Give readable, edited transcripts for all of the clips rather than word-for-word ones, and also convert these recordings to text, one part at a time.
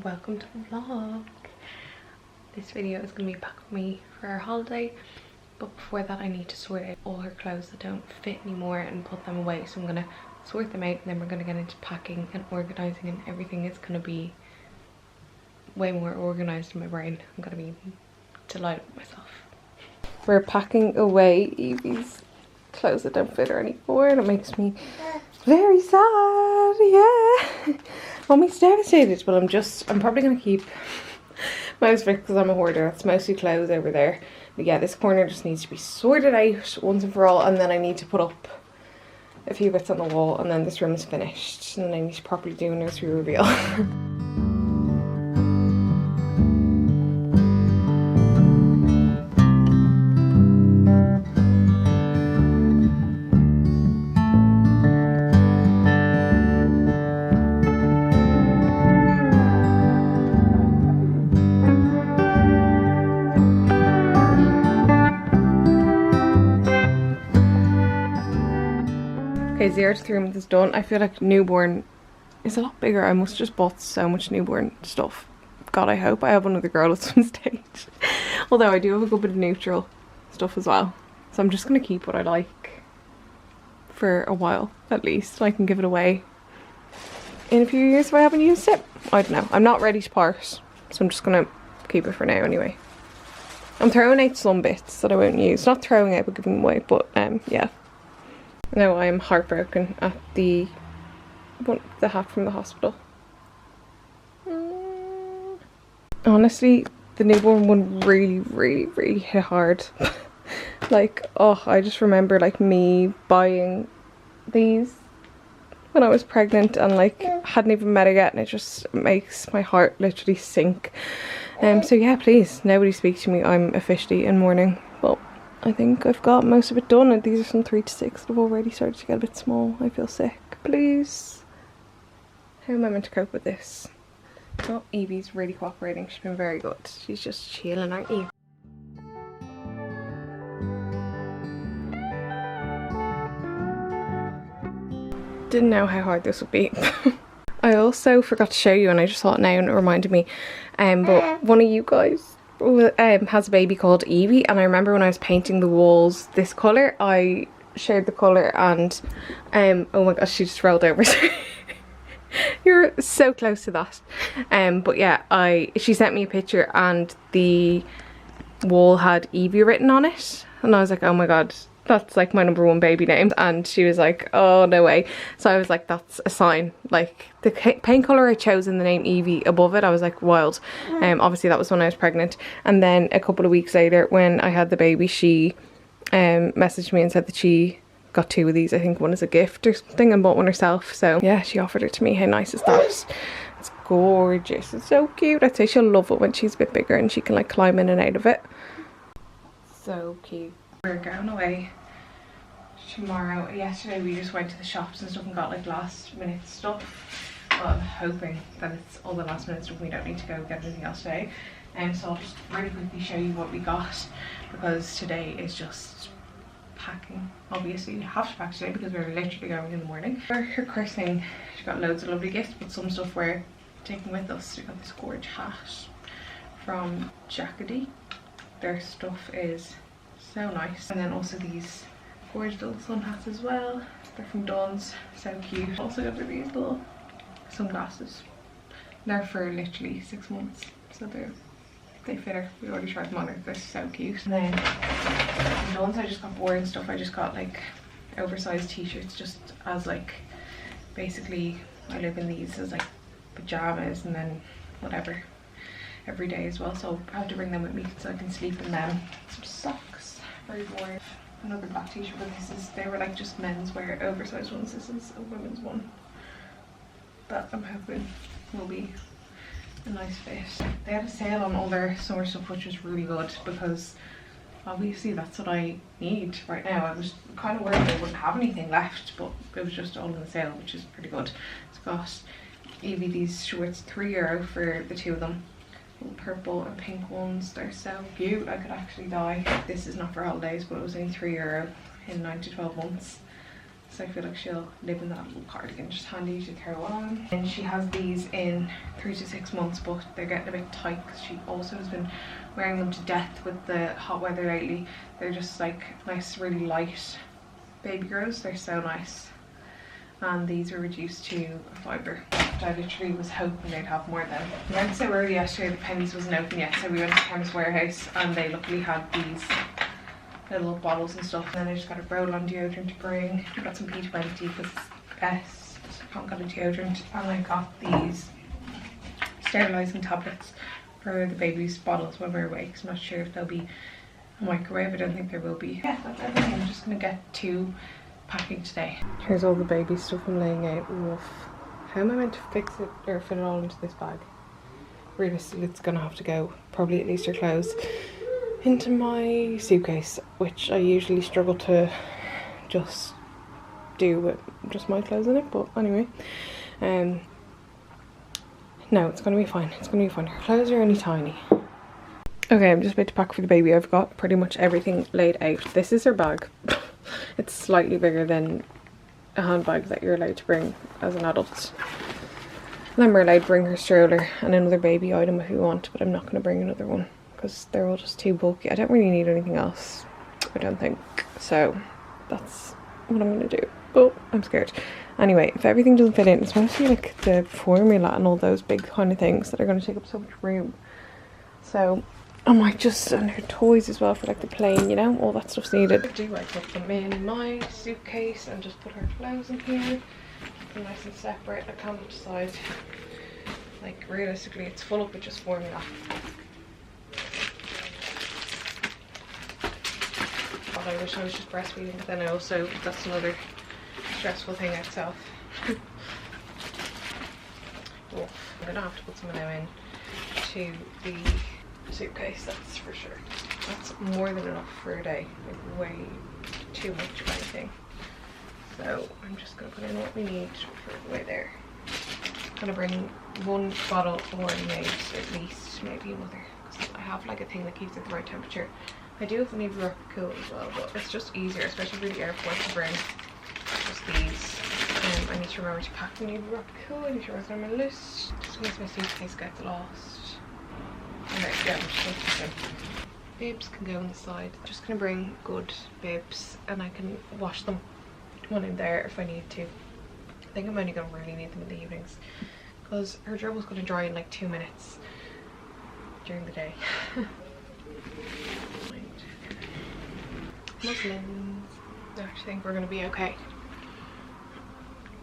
welcome to the vlog. This video is going to be back with me for our holiday, but before that I need to sort out all her clothes that don't fit anymore and put them away. So I'm going to sort them out and then we're going to get into packing and organising, and everything is going to be way more organised in my brain. I'm going to be delighted with myself. We're packing away Evie's clothes that don't fit her anymore and it makes me very sad. Yeah. Mommy's devastated, but I'm probably going to keep most of it because I'm a hoarder. It's mostly clothes over there. But yeah, this corner just needs to be sorted out once and for all, and then I need to put up a few bits on the wall, and then this room is finished, and then I need to properly do a nursery reveal. Okay, 0 to 3 months is done. I feel like newborn is a lot bigger. I must just bought so much newborn stuff. God, I hope I have another girl at some stage. Although I do have a good bit of neutral stuff as well. So I'm just going to keep what I like for a while at least. I can give it away in a few years if I haven't used it. I don't know. I'm not ready to part, so I'm just going to keep it for now anyway. I'm throwing out some bits that I won't use. Not throwing out but giving them away, but yeah. No, I am heartbroken at the hat from the hospital. Honestly, the newborn one really hit hard. Like, oh, I just remember like me buying these when I was pregnant and like hadn't even met her yet, and it just makes my heart literally sink. So yeah, please, nobody speak to me. I'm officially in mourning. But I think I've got most of it done, and these are some 3 to 6 that have already started to get a bit small. I feel sick. Please. How am I meant to cope with this? Oh, Evie's really cooperating. She's been very good. She's just chilling, aren't you? Didn't know how hard this would be. I also forgot to show you, and I just thought now and it reminded me. But one of you guys has a baby called Evie, and I remember when I was painting the walls this colour, I shared the colour, and oh my gosh, she just rolled over. You're so close to that. But yeah, she sent me a picture and the wall had Evie written on it, and I was like, oh my god, that's like my #1 baby name. And she was like, oh no way. So I was like, that's a sign. Like the paint colour I chose and the name Evie above it, I was like, wild. Obviously that was when I was pregnant, and then a couple of weeks later when I had the baby, she messaged me and said that she got 2 of these. I think one is a gift or something, and bought one herself. So yeah, she offered it to me. How nice is that? It's gorgeous. It's so cute. I'd say she'll love it when she's a bit bigger and she can like climb in and out of it. So cute. We're going away tomorrow. Yesterday we just went to the shops and stuff and got like last minute stuff, but I'm hoping that it's all the last minute stuff. We don't need to go get anything else today. And so I'll just really quickly show you what we got, because today is just packing. Obviously you have to pack today because we're literally going in the morning. For her christening she got loads of lovely gifts, but some stuff we're taking with us. We got this gorgeous hat from Jacquardie. Their stuff is so nice. And then also these gorgeous little sun hats as well. They're from Dunn's, so cute. Also got these little sunglasses. They're for literally 6 months, so they fit her. We already tried them on her. They're so cute. And then from Dunn's I just got boring stuff. I just got like oversized t-shirts, just as like, basically I live in these as like pajamas and then whatever every day as well, so I have to bring them with me so I can sleep in them. Some socks, very boring. Another black t-shirt, but they were like just men's wear, oversized ones. This is a women's one that I'm hoping will be a nice fit. They had a sale on all their summer stuff, which was really good, because obviously that's what I need right now. I was kind of worried they wouldn't have anything left, but it was just all in the sale, which is pretty good. It's got Evie these shorts, €3 for the 2 of them. Purple and pink ones. They're so cute. I could actually die. This is not for holidays, but it was only €3 in 9 to 12 months. so I feel like she'll live in that little cardigan, just handy to throw on. And she has these in 3 to 6 months, but they're getting a bit tight because she also has been wearing them to death with the hot weather lately. They're just like nice, really light baby grows. They're so nice. And these were reduced to a fibre. I literally was hoping they'd have more then. We went so early yesterday, the Penny's wasn't open yet, so we went to Chemist Warehouse and they luckily had these little bottles and stuff. And then I just got a roll-on deodorant to bring. I got some P20 because it's best. I haven't got a deodorant. And I got these sterilising tablets for the baby's bottles when we're away, because I'm not sure if they'll be a microwave. I don't think there will be. Yeah, that's everything. I'm just going to get to packing today. Here's all the baby stuff I'm laying out. Oof. How am I meant to fix it or fit it all into this bag? Realistically, it's gonna have to go, probably at least her clothes, into my suitcase, which I usually struggle to just do with just my clothes in it, but anyway. No, it's gonna be fine. It's gonna be fine. Her clothes are only tiny. Okay, I'm just about to pack for the baby. I've got pretty much everything laid out. This is her bag. It's slightly bigger than a handbag that you're allowed to bring as an adult. And then we're allowed to bring her stroller and another baby item if we want, but I'm not going to bring another one because they're all just too bulky. I don't really need anything else, I don't think. So that's what I'm going to do. Oh, I'm scared. Anyway, if everything doesn't fit in, it's mostly like the formula and all those big kind of things that are going to take up so much room. So I might just, and her toys as well for like the plane, you know, all that stuff's needed. I put them in my suitcase and just put her clothes in here. Keep them nice and separate. I can't decide. Like realistically, it's full up with just formula. God, I wish I was just breastfeeding, but then I also, that's another stressful thing itself. Oh, I'm gonna have to put some of them in to the suitcase, that's for sure. That's more than enough for a day, like way too much of anything. So I'm just gonna put in what we need for the way there. I'm gonna bring one bottle or maybe at least maybe another, because I have like a thing that keeps it the right temperature. I do if I need rock cool as well, but it's just easier, especially for the airport, to bring just these. I need to remember to pack the need rock cool. I need to write it on my list just in case my suitcase gets lost. Okay, yeah, I'm just going to put them. Bibs can go on the side. Just gonna bring good bibs and I can wash them when I'm there if I need to. I think I'm only gonna really need them in the evenings because her gerbil's gonna dry in like 2 minutes during the day. Muslins. I actually think we're gonna be okay.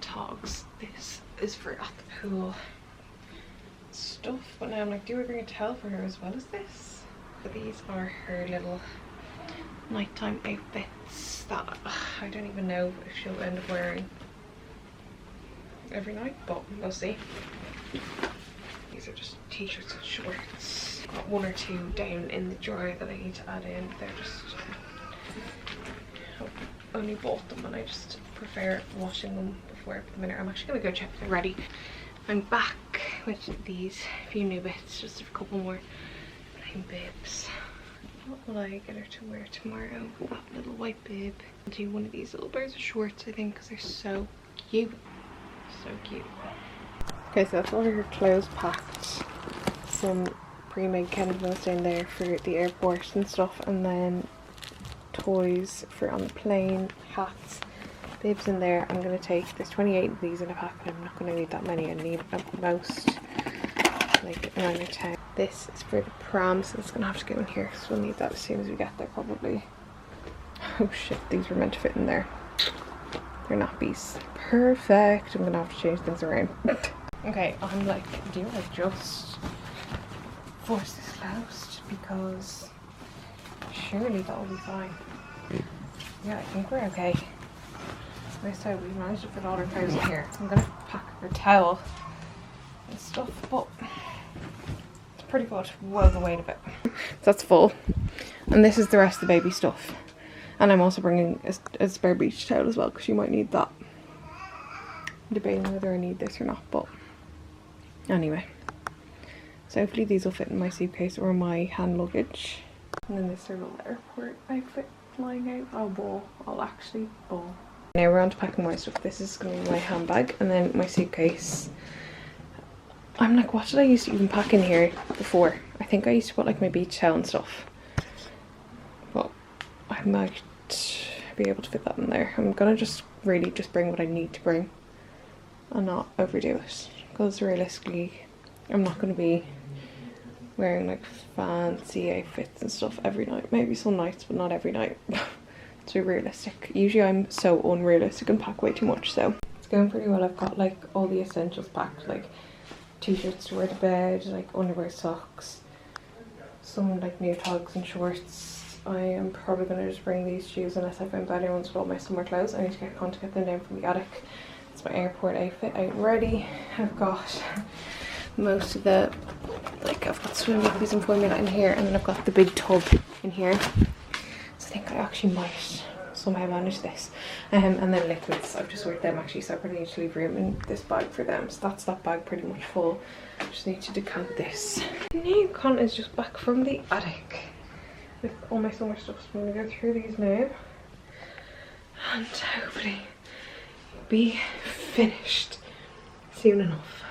Togs. This is for at the pool stuff, but now I'm like, do I bring a towel for her as well as this? But these are her little nighttime outfits that I don't even know if she'll end up wearing every night, but we'll see. These are just t-shirts and shorts. Got one or two down in the drawer that I need to add in. They're just only bought them and I just prefer washing them before I put them in. I'm actually gonna go check if they're ready. I'm back with these few new bits, just a couple more plain bibs. What will I get her to wear tomorrow? That little white bib. I'll do one of these little pairs of shorts, I think, because they're so cute. So cute. Okay, so that's all her clothes packed. Some pre-made candles down there for the airport and stuff, and then toys for on the plane, hats. Bibs in there. I'm going to take, there's 28 of these in a pack, but I'm not going to need that many. I need at most like 9 or 10. This is for the pram, so it's going to have to go in here because we'll need that as soon as we get there probably. Oh shit, these were meant to fit in there. They're nappies. Perfect. I'm going to have to change things around. Okay, I'm like, do I just force this closed? Because surely that will be fine. Yeah, I think we're okay. Nice how we managed to fit all our clothes in here. I'm gonna pack her towel and stuff, but it's pretty good. Well, the weight of it. So that's full, and this is the rest of the baby stuff. And I'm also bringing a spare beach towel as well because you might need that. I'm debating whether I need this or not, but anyway. So hopefully these will fit in my suitcase or my hand luggage. And then this little airport outfit flying out. Oh, ball. I'll actually ball. Now we're on to packing my stuff. This is going to be my handbag and then my suitcase. I'm like, what did I used to even pack in here before? I think I used to put like my beach towel and stuff. But I might be able to fit that in there. I'm gonna just really just bring what I need to bring and not overdo it, because realistically I'm not going to be wearing like fancy outfits and stuff every night. Maybe some nights, but not every night. To be realistic, usually I'm so unrealistic and pack way too much, so it's going pretty well. I've got like all the essentials packed, like t-shirts to wear to bed, like underwear, socks, some like new togs and shorts. I am probably going to just bring these shoes unless I find better ones with all my summer clothes. I need to get on to get them down from the attic. It's my airport outfit out ready. I've got most of the, like I've got swim nappies and formula in here, and then I've got the big tub in here. So I think I actually might somehow manage this. And then liquids, I've just worked them actually, so I probably need to leave room in this bag for them. So that's that bag pretty much full. Just need to decant this. New Con is just back from the attic with all my summer stuff, so I'm going to go through these now and hopefully be finished soon enough.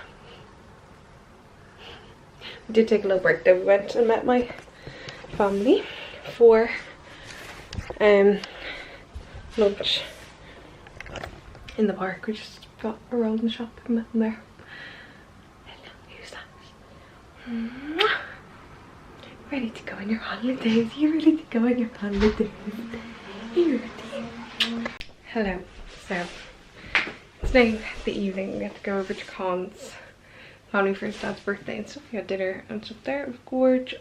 We did take a little break though. We went and met my family for lunch in the park. We just got a roll in the shop and met them there. Hello, who's that? Mwah. Ready to go on your holidays? You ready to go on your holidays? You ready? Hello. So it's now the evening. We have to go over to Con's family for his dad's birthday and stuff. We had dinner and stuff there. It was gorgeous.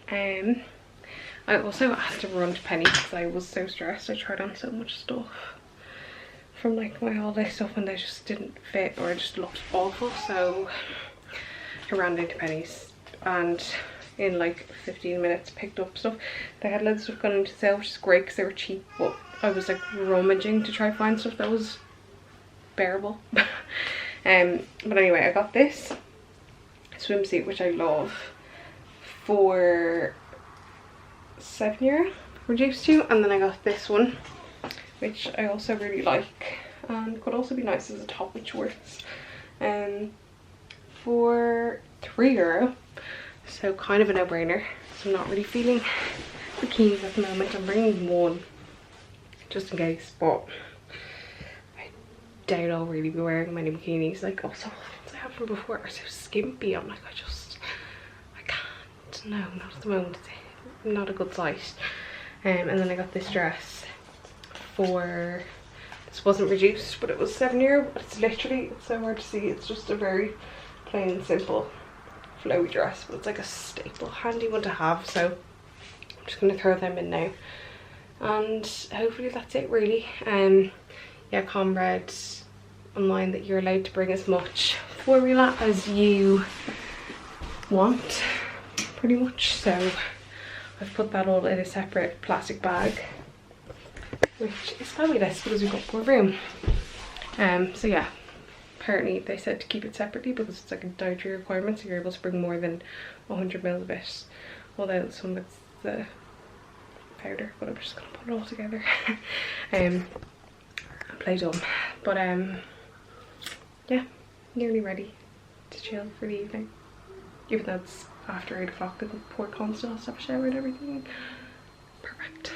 I also had to run to Penny's because I was so stressed. I tried on so much stuff from like my holiday stuff and they just didn't fit, or it just looked awful. So I ran down to Penny's and in like 15 minutes picked up stuff. They had loads of stuff gone into sale, which is great because they were cheap, but I was like rummaging to try find stuff that was bearable. But anyway, I got this swimsuit which I love for €7 reduced to, and then I got this one which I also really like and could also be nice as a top with shorts for €3. So kind of a no-brainer. So I'm not really feeling bikinis at the moment. I'm bringing one just in case, but I doubt I'll really be wearing many bikinis. Like also ones I had from before are so skimpy. I'm like, I can't. No, not at the moment. It's not a good size. And then I got this dress for, this wasn't reduced, but it was €7. But it's literally, it's so hard to see. It's just a very plain and simple flowy dress, but it's like a staple handy one to have, so I'm just going to throw them in now and hopefully that's it really. Yeah, Con read online that you're allowed to bring as much formula as you want pretty much, so I've put that all in a separate plastic bag, which is fabulous because we've got more room. So yeah, apparently they said to keep it separately because it's like a dietary requirement, so you're able to bring more than 100 ml of it, although some of it's the powder, but I'm just gonna put it all together and play dumb. But yeah, nearly ready to chill for the evening, even though it's after 8 o'clock and poor Con still has to have a shower and everything. Perfect.